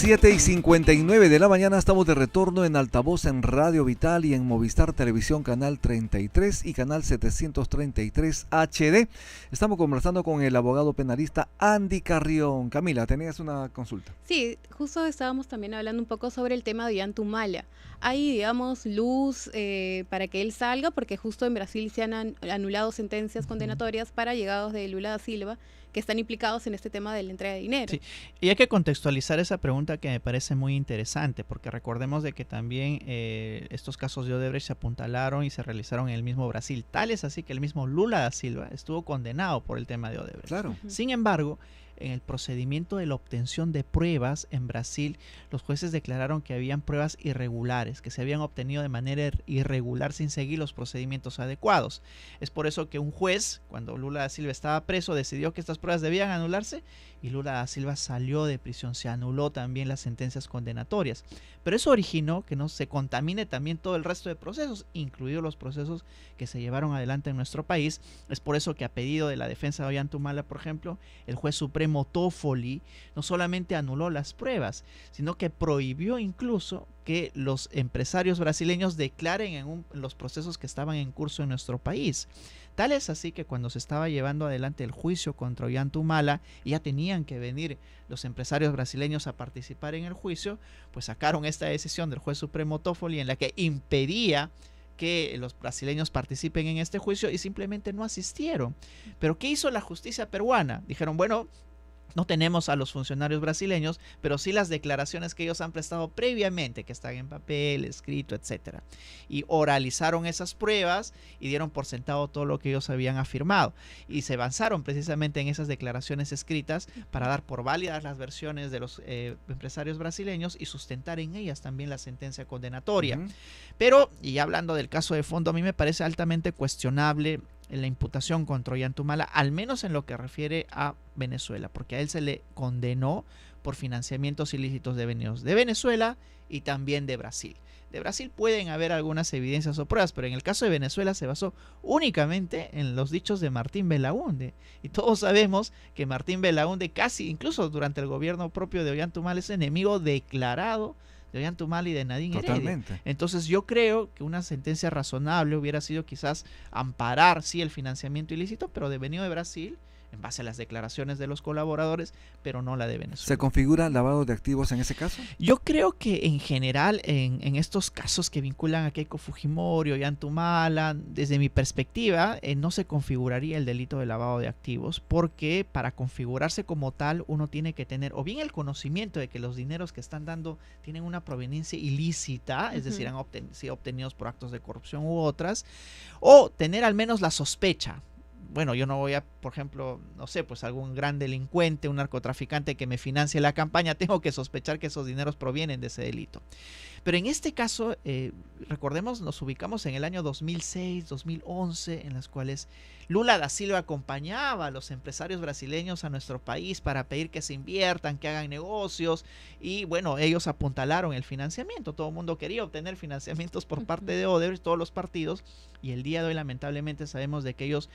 7:59 de la mañana, estamos de retorno en Altavoz en Radio Vital y en Movistar Televisión Canal 33 y Canal 733 HD. Estamos conversando con el abogado penalista Andy Carrión. Camila, tenías una consulta. Sí, justo estábamos también hablando un poco sobre el tema de Ollantumala. Hay, digamos, luz para que él salga, porque justo en Brasil se han anulado sentencias condenatorias para allegados de Lula da Silva, que están implicados en este tema de la entrega de dinero. Sí, y hay que contextualizar esa pregunta que me parece muy interesante, porque recordemos de que también estos casos de Odebrecht se apuntalaron y se realizaron en el mismo Brasil. Tal es así que el mismo Lula da Silva estuvo condenado por el tema de Odebrecht. Claro. Sin embargo, en el procedimiento de la obtención de pruebas en Brasil, los jueces declararon que habían pruebas irregulares, que se habían obtenido de manera irregular sin seguir los procedimientos adecuados. Es por eso que un juez, cuando Lula da Silva estaba preso, decidió que estas pruebas debían anularse y Lula da Silva salió de prisión. Se anuló también las sentencias condenatorias. Pero eso originó que no se contamine también todo el resto de procesos, incluidos los procesos que se llevaron adelante en nuestro país. Es por eso que a pedido de la defensa de Ollantumala, por ejemplo, el juez supremo Toffoli no solamente anuló las pruebas, sino que prohibió incluso que los empresarios brasileños declaren en los procesos que estaban en curso en nuestro país. Tal es así que cuando se estaba llevando adelante el juicio contra Ollantumala y ya tenían que venir los empresarios brasileños a participar en el juicio, pues sacaron esta decisión del juez supremo Toffoli en la que impedía que los brasileños participen en este juicio y simplemente no asistieron. Pero ¿qué hizo la justicia peruana? Dijeron, bueno, no tenemos a los funcionarios brasileños, pero sí las declaraciones que ellos han prestado previamente, que están en papel, escrito, etcétera. Y oralizaron esas pruebas y dieron por sentado todo lo que ellos habían afirmado. Y se avanzaron precisamente en esas declaraciones escritas para dar por válidas las versiones de los empresarios brasileños y sustentar en ellas también la sentencia condenatoria. Pero, y hablando del caso de fondo, a mí me parece altamente cuestionable la imputación contra Ollantumala, al menos en lo que refiere a Venezuela, porque a él se le condenó por financiamientos ilícitos de Venezuela y también de Brasil. De Brasil pueden haber algunas evidencias o pruebas, pero en el caso de Venezuela se basó únicamente en los dichos de Martín Belaúnde. Y todos sabemos que Martín Belaúnde casi, incluso durante el gobierno propio de Ollantumala, es enemigo declarado de Ollantumala y de Nadine Heredia. Entonces yo creo que una sentencia razonable hubiera sido quizás amparar sí el financiamiento ilícito, pero devenido de Brasil, en base a las declaraciones de los colaboradores, pero no la de Venezuela. ¿Se configura lavado de activos en ese caso? Yo creo que en general, en estos casos que vinculan a Keiko Fujimori o Ollantumala, desde mi perspectiva, no se configuraría el delito de lavado de activos, porque para configurarse como tal, uno tiene que tener o bien el conocimiento de que los dineros que están dando tienen una proveniencia ilícita, es decir, han sido obtenidos por actos de corrupción u otras, o tener al menos la sospecha. Bueno, yo no voy a, por ejemplo, no sé, pues algún gran delincuente, un narcotraficante que me financie la campaña, tengo que sospechar que esos dineros provienen de ese delito. Pero en este caso, recordemos, nos ubicamos en el año 2006, 2011, en las cuales Lula da Silva acompañaba a los empresarios brasileños a nuestro país para pedir que se inviertan, que hagan negocios, y bueno, ellos apuntalaron el financiamiento. Todo el mundo quería obtener financiamientos por parte de Odebrecht, todos los partidos, y el día de hoy lamentablemente sabemos de que ellos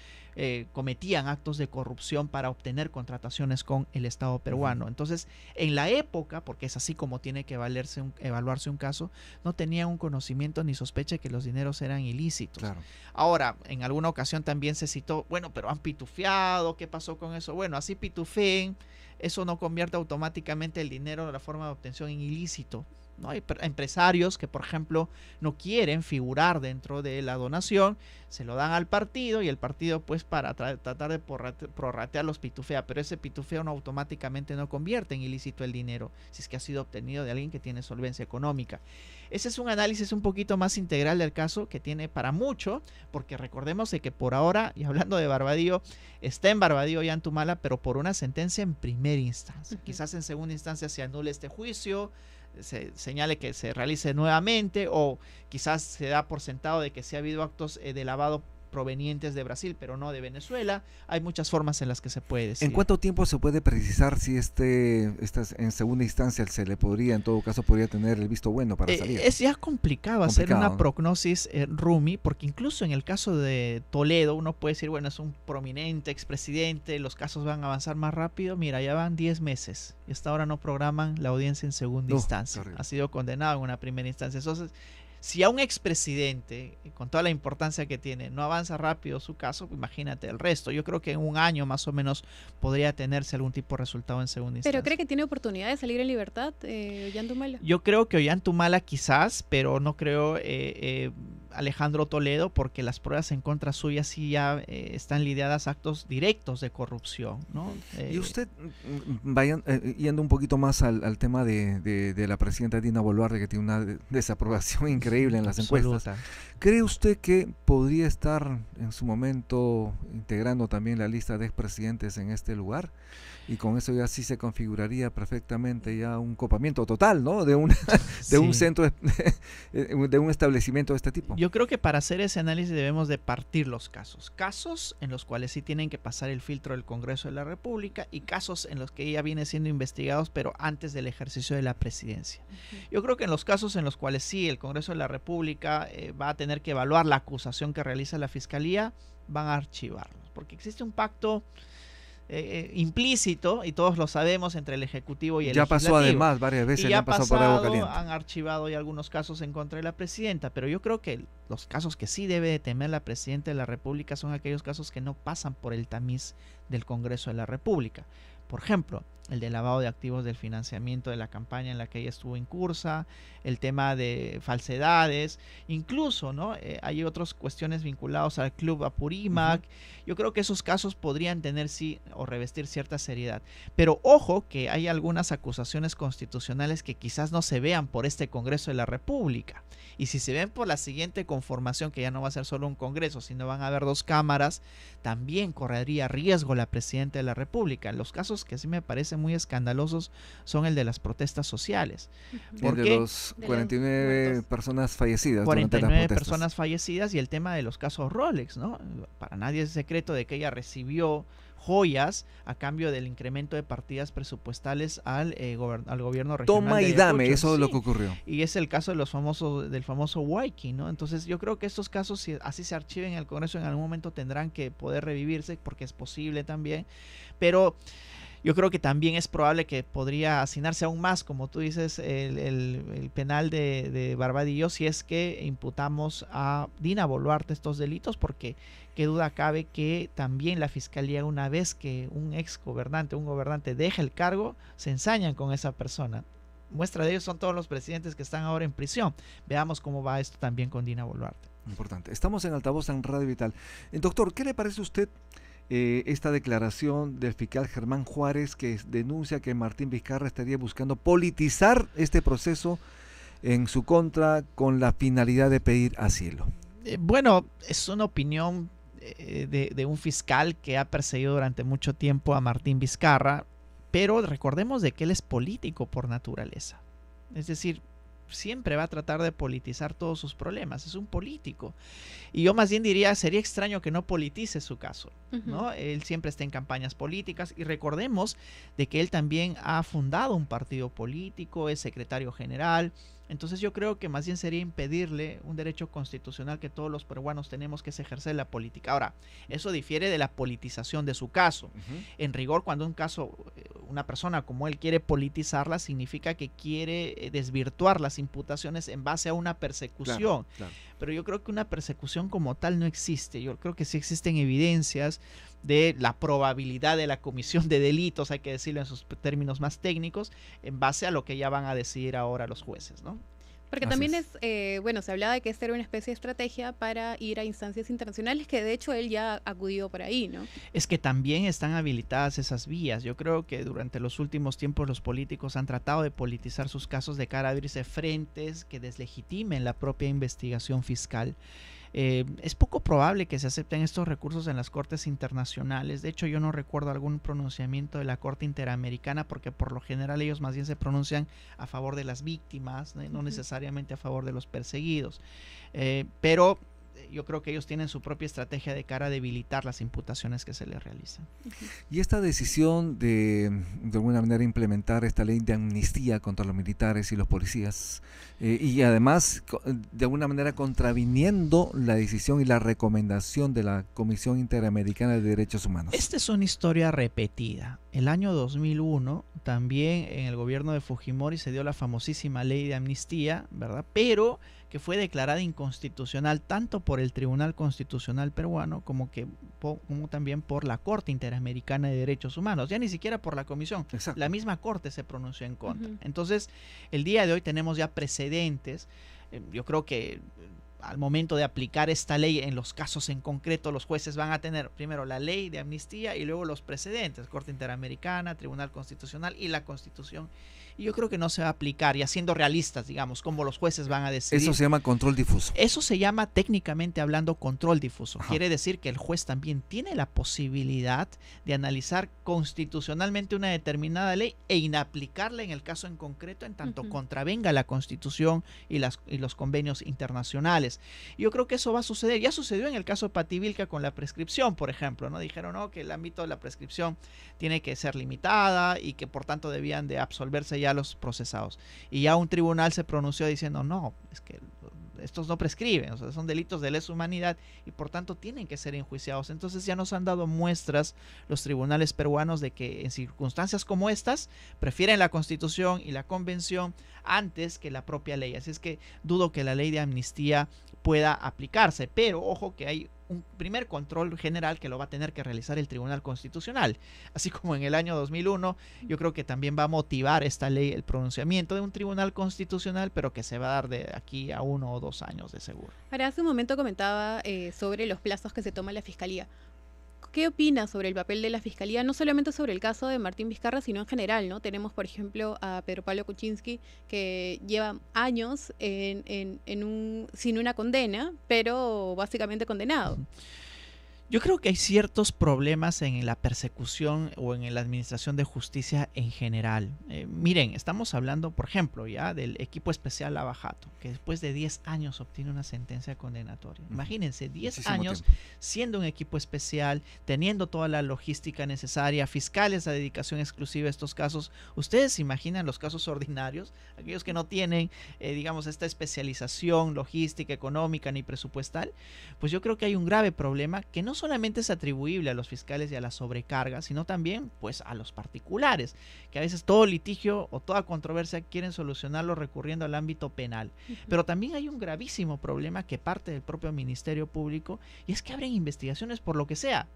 cometían actos de corrupción para obtener contrataciones con el Estado peruano. Entonces, en la época, porque es así como tiene que evaluarse un caso, no tenían un conocimiento ni sospecha de que los dineros eran ilícitos. Claro. Ahora, en alguna ocasión también se citó, bueno, pero han pitufeado, ¿qué pasó con eso? Bueno, así pitufeen, eso no convierte automáticamente el dinero de la forma de obtención en ilícito. ¿No? Hay empresarios que, por ejemplo, no quieren figurar dentro de la donación, se lo dan al partido y el partido, pues, para tratar de prorratear los pitufea, pero ese pitufeo no automáticamente no convierte en ilícito el dinero, si es que ha sido obtenido de alguien que tiene solvencia económica. Ese es un análisis un poquito más integral del caso, que tiene para mucho, porque recordemos de que por ahora, y hablando de Barbadillo, está en Barbadillo Ollantumala, pero por una sentencia en primera instancia. Quizás en segunda instancia se anule este juicio, se señale que se realice nuevamente, o quizás se da por sentado de que sí ha habido actos de lavado provenientes de Brasil, pero no de Venezuela. Hay muchas formas en las que se puede decir. ¿En cuánto tiempo se puede precisar si en segunda instancia se le podría, en todo caso, podría tener el visto bueno para salir? Es ya complicado hacer una prognosis, Rumi, porque incluso en el caso de Toledo uno puede decir, bueno, es un prominente expresidente, los casos van a avanzar más rápido. Mira, ya van 10 meses y hasta ahora no programan la audiencia en segunda instancia. Ha sido condenado en una primera instancia. Entonces, si a un expresidente, con toda la importancia que tiene, no avanza rápido su caso, pues imagínate el resto. Yo creo que en un año más o menos podría tenerse algún tipo de resultado en segunda instancia. ¿Pero cree que tiene oportunidad de salir en libertad, Ollantumala? Yo creo que Ollantumala quizás, pero no creo Alejandro Toledo, porque las pruebas en contra suya sí ya están lidiadas a actos directos de corrupción, ¿no? Y usted, yendo un poquito más al tema de la presidenta Dina Boluarte, que tiene una desaprobación increíble en las encuestas, ¿cree usted que podría estar en su momento integrando también la lista de expresidentes en este lugar? Y con eso ya sí se configuraría perfectamente ya un copamiento total, ¿no? De un centro, de un establecimiento de este tipo. Yo creo que para hacer ese análisis debemos de partir los casos. Casos en los cuales sí tienen que pasar el filtro del Congreso de la República y casos en los que ya viene siendo investigados, pero antes del ejercicio de la presidencia. Yo creo que en los casos en los cuales sí el Congreso de la República va a tener que evaluar la acusación que realiza la Fiscalía, van a archivarlos, porque existe un pacto implícito, y todos lo sabemos, entre el Ejecutivo y el Legislativo. Ya pasó además varias veces, ya pasó por agua caliente. Han archivado ya algunos casos en contra de la presidenta, pero yo creo que los casos que sí debe de temer la presidenta de la República son aquellos casos que no pasan por el tamiz del Congreso de la República. Por ejemplo, el de lavado de activos del financiamiento de la campaña en la que ella estuvo incursa, el tema de falsedades, incluso, ¿no? Hay otras cuestiones vinculadas al Club Apurímac. Yo creo que esos casos podrían tener sí o revestir cierta seriedad. Pero ojo que hay algunas acusaciones constitucionales que quizás no se vean por este Congreso de la República. Y si se ven por la siguiente conformación, que ya no va a ser solo un Congreso, sino van a haber 2 cámaras, también correría riesgo la presidenta de la República. Los casos que sí me parecen muy escandalosos son el de las protestas sociales. El de los 49 personas fallecidas. 49 personas fallecidas, y el tema de los casos Rolex, ¿no? Para nadie es secreto de que ella recibió joyas a cambio del incremento de partidas presupuestales al gobierno regional. Toma y dame, eso es lo que ocurrió. Y es el caso de del famoso Waiki, ¿no? Entonces yo creo que estos casos, si así se archiven en el Congreso, en algún momento tendrán que poder revivirse, porque es posible también, pero yo creo que también es probable que podría hacinarse aún más, como tú dices, el penal de Barbadillo, si es que imputamos a Dina Boluarte estos delitos, porque qué duda cabe que también la Fiscalía, una vez que un gobernante deja el cargo, se ensañan con esa persona. Muestra de ello son todos los presidentes que están ahora en prisión. Veamos cómo va esto también con Dina Boluarte. Importante. Estamos en Altavoz en Radio Vital. Doctor, ¿qué le parece a usted esta declaración del fiscal Germán Juárez, que denuncia que Martín Vizcarra estaría buscando politizar este proceso en su contra con la finalidad de pedir asilo? Bueno, es una opinión de un fiscal que ha perseguido durante mucho tiempo a Martín Vizcarra, pero recordemos de que él es político por naturaleza. Es decir, siempre va a tratar de politizar todos sus problemas, es un político. Y yo más bien diría, sería extraño que no politice su caso, ¿no? Él siempre está en campañas políticas, y recordemos de que él también ha fundado un partido político, es secretario general. Entonces yo creo que más bien sería impedirle un derecho constitucional que todos los peruanos tenemos, que es ejercer la política. Ahora, eso difiere de la politización de su caso. En rigor, cuando una persona como él quiere politizarla, significa que quiere desvirtuar las imputaciones en base a una persecución. Claro. Pero yo creo que una persecución como tal no existe. Yo creo que sí existen evidencias de la probabilidad de la comisión de delitos, hay que decirlo en sus términos más técnicos, en base a lo que ya van a decidir ahora los jueces, ¿no? Porque también se hablaba de que esta era una especie de estrategia para ir a instancias internacionales, que de hecho él ya ha acudido por ahí, ¿no? Es que también están habilitadas esas vías. Yo creo que durante los últimos tiempos los políticos han tratado de politizar sus casos de cara a abrirse frentes que deslegitimen la propia investigación fiscal. Es poco probable que se acepten estos recursos en las cortes internacionales. De hecho, yo no recuerdo algún pronunciamiento de la Corte Interamericana, porque por lo general ellos más bien se pronuncian a favor de las víctimas, no necesariamente a favor de los perseguidos. Pero yo creo que ellos tienen su propia estrategia de cara a debilitar las imputaciones que se les realizan. Y esta decisión de alguna manera implementar esta ley de amnistía contra los militares y los policías, y además de alguna manera contraviniendo la decisión y la recomendación de la Comisión Interamericana de Derechos Humanos. Esta es una historia repetida. El año 2001 también en el gobierno de Fujimori se dio la famosísima ley de amnistía, ¿verdad? Pero que fue declarada inconstitucional tanto por el Tribunal Constitucional peruano como también por la Corte Interamericana de Derechos Humanos, ya ni siquiera por la Comisión. Exacto. La misma Corte se pronunció en contra. Entonces, el día de hoy tenemos ya precedentes. Yo creo que al momento de aplicar esta ley en los casos en concreto, los jueces van a tener primero la ley de amnistía y luego los precedentes, Corte Interamericana, Tribunal Constitucional y la Constitución. Y yo creo que no se va a aplicar, y siendo realistas, digamos, cómo los jueces van a decidir. Eso se llama control difuso. Eso se llama, técnicamente hablando, control difuso. Ajá. Quiere decir que el juez también tiene la posibilidad de analizar constitucionalmente una determinada ley e inaplicarla en el caso en concreto, en tanto contravenga la Constitución y los convenios internacionales. Yo creo que eso va a suceder. Ya sucedió en el caso Pativilca con la prescripción, por ejemplo, ¿no? Dijeron, ¿no?, que el ámbito de la prescripción tiene que ser limitada y que por tanto debían de absolverse ya los procesados. Y ya un tribunal se pronunció diciendo, no, es que estos no prescriben, o sea, son delitos de lesa humanidad y por tanto tienen que ser enjuiciados. Entonces ya nos han dado muestras los tribunales peruanos de que en circunstancias como estas prefieren la Constitución y la Convención antes que la propia ley. Así es que dudo que la ley de amnistía pueda aplicarse, pero ojo que hay un primer control general que lo va a tener que realizar el Tribunal Constitucional. Así como en el año 2001, yo creo que también va a motivar esta ley el pronunciamiento de un Tribunal Constitucional, pero que se va a dar de aquí a 1 o 2 años de seguro. Ahora, hace un momento comentaba sobre los plazos que se toma la Fiscalía. ¿Qué opinas sobre el papel de la Fiscalía? No solamente sobre el caso de Martín Vizcarra, sino en general, ¿no? Tenemos, por ejemplo, a Pedro Pablo Kuczynski, que lleva años sin una condena, pero básicamente condenado. Yo creo que hay ciertos problemas en la persecución o en la administración de justicia en general. Miren, estamos hablando, por ejemplo, ya del equipo especial Lava Jato, que después de 10 años obtiene una sentencia condenatoria. Imagínense, 10 Muchísimo años tiempo. siendo un equipo especial, teniendo toda la logística necesaria, fiscales a dedicación exclusiva a estos casos. ¿Ustedes se imaginan los casos ordinarios? Aquellos que no tienen, digamos, esta especialización logística, económica ni presupuestal. Pues yo creo que hay un grave problema que no solamente es atribuible a los fiscales y a la sobrecarga, sino también pues a los particulares, que a veces todo litigio o toda controversia quieren solucionarlo recurriendo al ámbito penal. Pero también hay un gravísimo problema que parte del propio Ministerio Público, y es que abren investigaciones por lo que sea.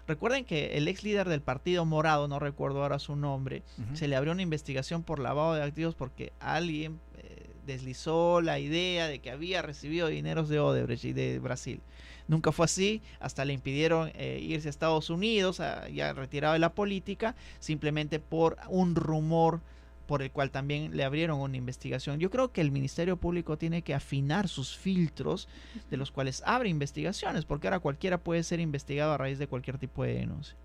Recuerden que el ex líder del Partido Morado, no recuerdo ahora su nombre, se le abrió una investigación por lavado de activos porque alguien deslizó la idea de que había recibido dineros de Odebrecht y de Brasil. Nunca fue así, hasta le impidieron irse a Estados Unidos, ya retirado de la política, simplemente por un rumor por el cual también le abrieron una investigación. Yo creo que el Ministerio Público tiene que afinar sus filtros de los cuales abre investigaciones, porque ahora cualquiera puede ser investigado a raíz de cualquier tipo de denuncia.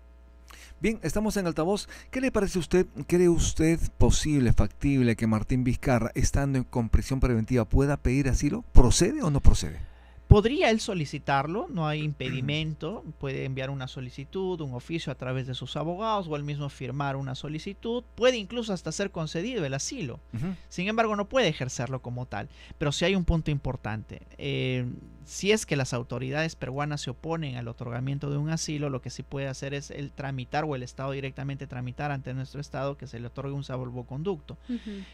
Bien, estamos en altavoz. ¿Qué le parece a usted? ¿Cree usted posible, factible que Martín Vizcarra, estando con prisión preventiva, pueda pedir asilo? ¿Procede o no procede? Podría él solicitarlo, no hay impedimento, puede enviar una solicitud, un oficio a través de sus abogados o él mismo firmar una solicitud, puede incluso hasta ser concedido el asilo. Sin embargo, no puede ejercerlo como tal. Pero sí hay un punto importante. Si es que las autoridades peruanas se oponen al otorgamiento de un asilo, lo que sí puede hacer es el tramitar o el Estado directamente tramitar ante nuestro Estado que se le otorgue un salvoconducto.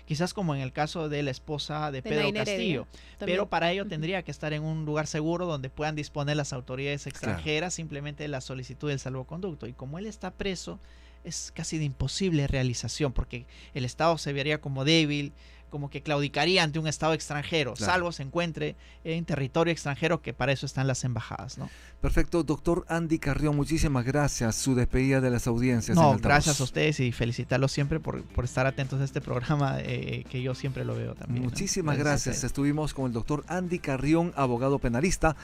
Quizás como en el caso de la esposa de Pedro Castillo. Pero para ello tendría que estar en un lugar seguro donde puedan disponer las autoridades extranjeras simplemente de la solicitud del salvoconducto. Y como él está preso, es casi de imposible realización porque el Estado se vería como débil, como que claudicaría ante un Estado extranjero, salvo se encuentre en territorio extranjero, que para eso están las embajadas, ¿no? Perfecto. Doctor Andy Carrión, muchísimas gracias. Su despedida de las audiencias. No, gracias a ustedes y felicitarlos siempre por estar atentos a este programa que yo siempre lo veo también. Muchísimas gracias. Estuvimos con el doctor Andy Carrión, abogado penalista.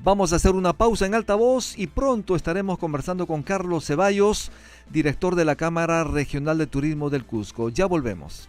Vamos a hacer una pausa en altavoz y pronto estaremos conversando con Carlos Ceballos, director de la Cámara Regional de Turismo del Cusco. Ya volvemos.